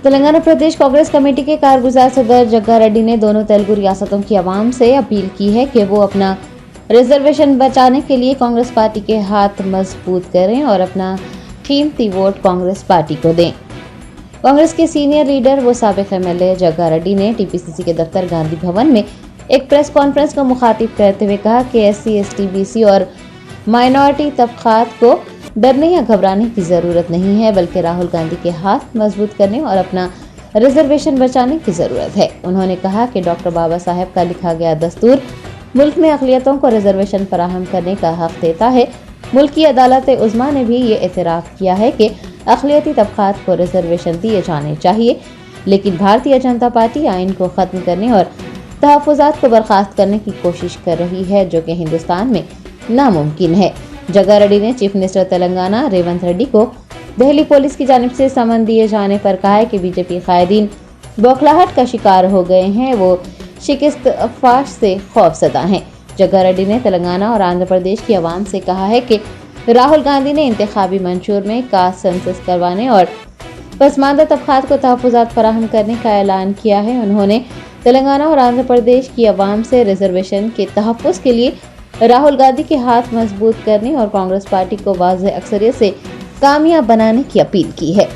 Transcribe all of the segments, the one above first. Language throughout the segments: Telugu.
तेलंगाना प्रदेश कांग्रेस कमेटी के कारगुजार सदर जग्गा रेड्डी ने दोनों तेलुगु रियासतों की आवाम से अपील की है कि वो अपना रिजर्वेशन बचाने के लिए कांग्रेस पार्टी के हाथ मजबूत करें और अपना कीमती वोट कांग्रेस पार्टी को दें। कांग्रेस के सीनियर लीडर व साबिक एमएलए जग्गा रेड्डी ने टीपीसीसी के दफ्तर गांधी भवन में एक प्रेस कॉन्फ्रेंस को मुखातिब करते हुए कहा कि एससी, एसटी, बीसी और माइनॉरिटी तबकात को डरने या घबराने की जरूरत नहीं है, बल्कि राहुल गांधी के हाथ मजबूत करने और अपना रिजर्वेशन बचाने की जरूरत है। उन्होंने कहा कि डॉक्टर बाबा साहेब का लिखा गया दस्तूर मुल्क में अक़लियतों को रिजर्वेशन फराहम करने का हक देता है। मुल्क की अदालत उज़्मा ने भी ये एतराफ़ किया है कि अक़लियती तबकात को रिजर्वेशन दिए जाने चाहिए, लेकिन भारतीय जनता पार्टी आइन को ख़त्म करने और तहफ़्फ़ुज़ात को बर्खास्त करने की कोशिश कर रही है, जो कि हिंदुस्तान में नामुमकिन है। जग्गा रेड्डी ने चीफ मिनिस्टर तेलंगाना रेवंत रेड्डी को दिल्ली पुलिस की जानिब से समन दिए जाने पर कहा है कि बीजेपी कायदीन बौखलाहट का शिकार हो गए हैं, वो शिकस्त फाश से खौफज़दा हैं। जग्गा रेड्डी ने तेलंगाना और आंध्र प्रदेश की आवाम से कहा है कि राहुल गांधी ने इंतखाबी मंशूर में कास्ट सेंसस करवाने और पसमानदा तबकात को तहफ़्फ़ुज़ात फराहम करने का ऐलान किया है। उन्होंने तेलंगाना और आंध्र प्रदेश की आवाम से रिजर्वेशन के तहफ़्फ़ुज़ के लिए राहुल गांधी के हाथ मजबूत करने और कांग्रेस पार्टी को वाज़ेह अक्सरियत से कामयाब बनाने की अपील की है।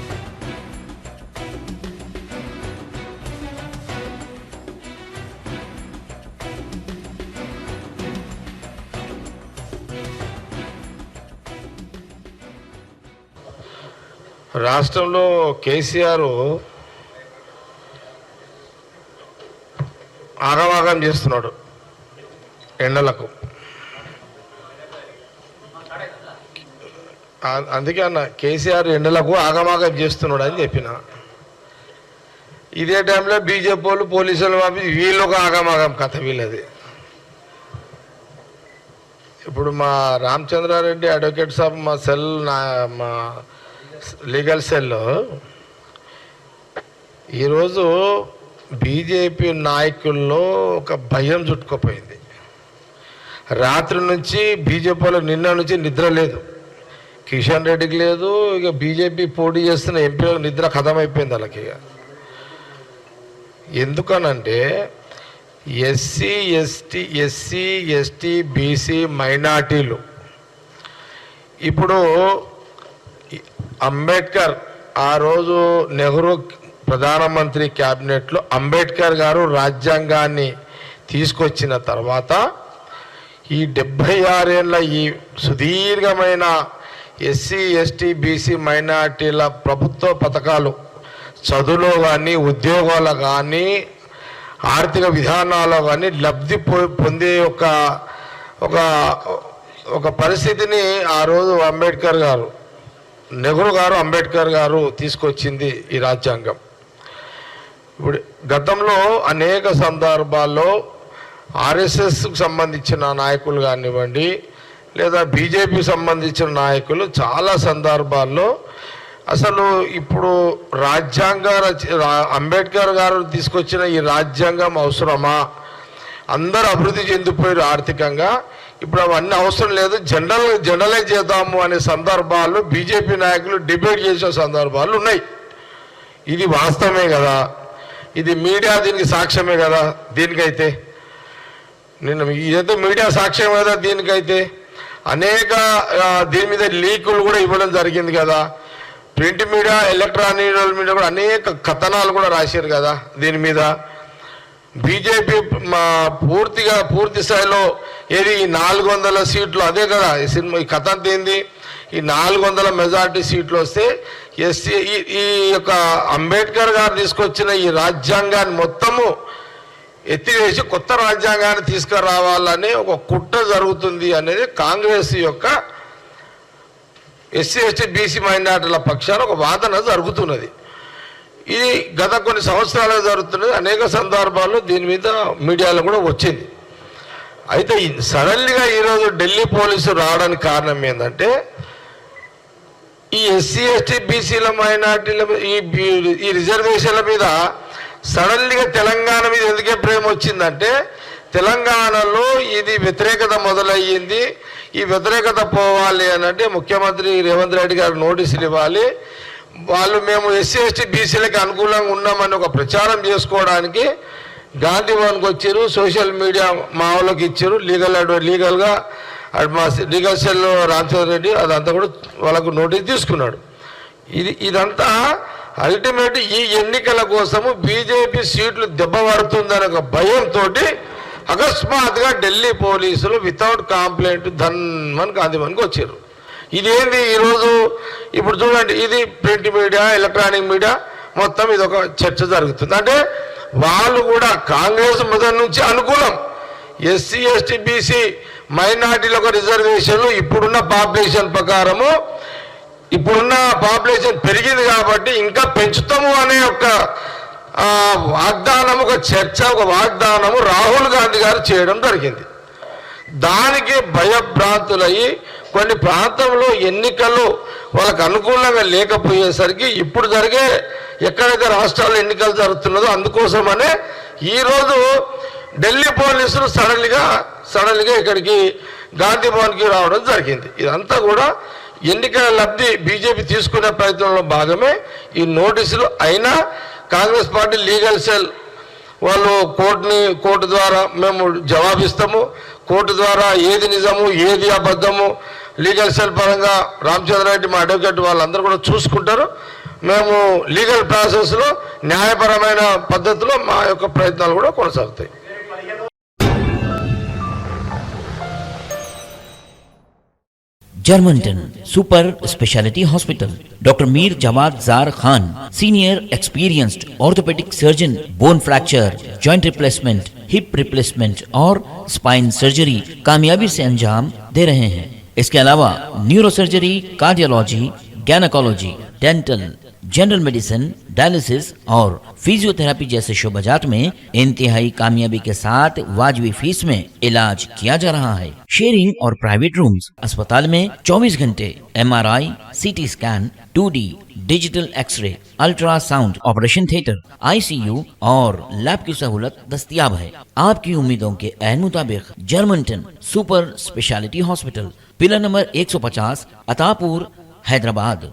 రాష్ట్రంలో కేసీఆర్ ఆగమాగం చేస్తున్నాడు ఎండలకు. అందుకే అన్న కేసీఆర్ ఎండలకు ఆగమాగం చేస్తున్నాడు అని చెప్పిన. ఇదే టైంలో బీజేపీ వాళ్ళు పోలీసులు పంపి వీళ్ళొక ఆగమాగం కథ వీళ్ళది. ఇప్పుడు మా రామచంద్రారెడ్డి అడ్వకేట్ సాబ్ మా సెల్ మా లీగల్ సెల్లో ఈరోజు బీజేపీ నాయకుల్లో ఒక భయం చుట్టుకుపోయింది. రాత్రి నుంచి బీజేపీ వాళ్ళకి నిన్న నుంచి నిద్ర లేదు. కిషన్ రెడ్డికి లేదు, ఇక బీజేపీ పోటీ చేస్తున్న ఎంపీలకు నిద్ర ఖతమైపోయింది వాళ్ళకి. ఇక ఎందుకనంటే ఎస్సీ ఎస్టీ బీసీ మైనార్టీలు ఇప్పుడు అంబేద్కర్ ఆ రోజు నెహ్రూ ప్రధానమంత్రి క్యాబినెట్లో అంబేద్కర్ గారు రాజ్యాంగాన్ని తీసుకొచ్చిన తర్వాత ఈ 76 ఏళ్ళ ఈ సుదీర్ఘమైన ఎస్సీ ఎస్టీ బీసీ మైనార్టీల ప్రభుత్వ పథకాలు చదువులో కానీ ఉద్యోగాలు కానీ ఆర్థిక విధానాల్లో కానీ లబ్ధి పొందే ఒక పరిస్థితిని ఆ రోజు అంబేద్కర్ గారు నెహ్రూ గారు అంబేద్కర్ గారు తీసుకొచ్చింది ఈ రాజ్యాంగం. ఇప్పుడు గతంలో అనేక సందర్భాల్లో ఆర్ఎస్ఎస్కు సంబంధించిన నాయకులు కానివ్వండి లేదా బీజేపీకి సంబంధించిన నాయకులు చాలా సందర్భాల్లో అసలు ఇప్పుడు అంబేద్కర్ గారు తీసుకొచ్చిన ఈ రాజ్యాంగం అవసరమా, అందరూ అభివృద్ధి చెందిపోయారు ఆర్థికంగా, ఇప్పుడు అవన్నీ అవసరం లేదు, జనరలైజ్ చేద్దాము అనే సందర్భాల్లో బీజేపీ నాయకులు డిబేట్ చేసిన సందర్భాలు ఉన్నాయి. ఇది వాస్తవమే కదా, ఇది మీడియా దీనికి సాక్ష్యమే కదా. దీనికైతే ఇదైతే మీడియా సాక్ష్యం కదా. దీనికైతే అనేక దీని మీద లీకులు కూడా ఇవ్వడం జరిగింది కదా. ప్రింట్ మీడియా, ఎలక్ట్రానిక్ మీడియా కూడా అనేక కథనాలు కూడా రాశారు కదా దీని మీద. బీజేపీ పూర్తి స్థాయిలో ఏది ఈ 400 సీట్లు అదే కదా ఈ కథ అంత ఏంది. ఈ 400 మెజార్టీ సీట్లు వస్తే ఎస్సీ ఈ యొక్క అంబేద్కర్ గారు తీసుకొచ్చిన ఈ రాజ్యాంగాన్ని మొత్తము ఎత్తివేసి కొత్త రాజ్యాంగాన్ని తీసుకురావాలనే ఒక కుట్ర జరుగుతుంది అనేది కాంగ్రెస్ యొక్క ఎస్సీ ఎస్టీ బీసీ మైనార్టీల పక్షాన ఒక వాదన జరుగుతున్నది. ఇది గత కొన్ని సంవత్సరాలుగా జరుగుతున్నది. అనేక సందర్భాల్లో దీని మీద మీడియాలో కూడా వచ్చింది. అయితే సడన్గా ఈరోజు ఢిల్లీ పోలీసులు రావడానికి కారణం ఏంటంటే ఈ ఎస్సీ ఎస్టీ బీసీల మైనార్టీల ఈ రిజర్వేషన్ల మీద సడన్గా తెలంగాణ మీద ఎందుకే ప్రేమ వచ్చిందంటే తెలంగాణలో ఇది వ్యతిరేకత మొదలయ్యింది. ఈ వ్యతిరేకత పోవాలి అని అంటే ముఖ్యమంత్రి రేవంత్ రెడ్డి గారు నోటీసులు ఇవ్వాలి. వాళ్ళు మేము ఎస్సీ ఎస్టీ బీసీలకి అనుకూలంగా ఉన్నామని ఒక ప్రచారం చేసుకోవడానికి గాంధీ భవన్కి వచ్చారు. సోషల్ మీడియా మా వాళ్ళకి ఇచ్చారు. లీగల్గా మా లీగల్ సెల్ రామచంద్ర రెడ్డి అదంతా కూడా వాళ్ళకు నోటీస్ తీసుకున్నాడు. ఇదంతా అల్టిమేట్ ఈ ఎన్నికల కోసము బీజేపీ సీట్లు దెబ్బ పడుతుందనే ఒక భయంతో అకస్మాత్తుగా ఢిల్లీ పోలీసులు వితౌట్ కంప్లైంట్ ధన్మన్ గాంధీ భవన్కి వచ్చారు. ఇదేంది ఈరోజు ఇప్పుడు చూడండి, ఇది ప్రింట్ మీడియా ఎలక్ట్రానిక్ మీడియా మొత్తం ఇది ఒక చర్చ జరుగుతుంది. అంటే వాళ్ళు కూడా కాంగ్రెస్ మొదటి నుంచి అనుకూలం. ఎస్సీ ఎస్టీ బీసీ మైనార్టీలకు రిజర్వేషన్లు ఇప్పుడున్న పాపులేషన్ ప్రకారము, ఇప్పుడున్న పాపులేషన్ పెరిగింది కాబట్టి ఇంకా పెంచుతాము అనే ఒక వాగ్దానం, ఒక చర్చ, ఒక వాగ్దానము రాహుల్ గాంధీ గారు చేయడం జరిగింది. దానికి భయభ్రాంతులయ్యి కొన్ని ప్రాంతంలో ఎన్నికలు వాళ్ళకు అనుకూలంగా లేకపోయేసరికి ఇప్పుడు జరిగే ఎక్కడైతే రాష్ట్రాల్లో ఎన్నికలు జరుగుతున్నదో అందుకోసమనే ఈరోజు ఢిల్లీ పోలీసులు సడన్గా ఇక్కడికి గాంధీ భవన్కి రావడం జరిగింది. ఇదంతా కూడా ఎన్నికల లబ్ధి బీజేపీ తీసుకునే ప్రయత్నంలో భాగమే ఈ నోటీసులు. అయినా కాంగ్రెస్ పార్టీ లీగల్ సెల్ వాళ్ళు కోర్టు ద్వారా మేము జవాబిస్తాము, కోర్టు ద్వారా ఏది నిజము ఏది అబద్ధము లీగల్ సెల్ పరంగా రామచంద్ర రెడ్డి మా అడ్వకేట్ వాళ్ళందరూ కూడా చూసుకుంటారు. మేము లీగల్ ప్రాసెస్లో న్యాయపరమైన పద్ధతిలో మా యొక్క ప్రయత్నాలు కూడా కొనసాగుతాయి. Germantown Super Speciality Hospital. Dr. Mir Jawad Zar Khan, senior experienced orthopedic surgeon, bone fracture, joint replacement, hip replacement और spine surgery कामयाबी से अंजाम दे रहे हैं. इसके अलावा neuro surgery, cardiology, gynaecology, dental, general medicine, dialysis और फिजियोथेरेपी जैसे शोबाजात में इंतहाई कामयाबी के साथ वाजबी फीस में इलाज किया जा रहा है. शेयरिंग और प्राइवेट रूम्स. अस्पताल में 24 घंटे MRI, CT scan, 2D digital x-ray, ultrasound, operation theatre, ICU और लैब की सहूलत दस्तयाब है. आपकी उम्मीदों के ऐन मुताबिक Germanten super speciality hospital, pillar number 150, Attapur, Hyderabad.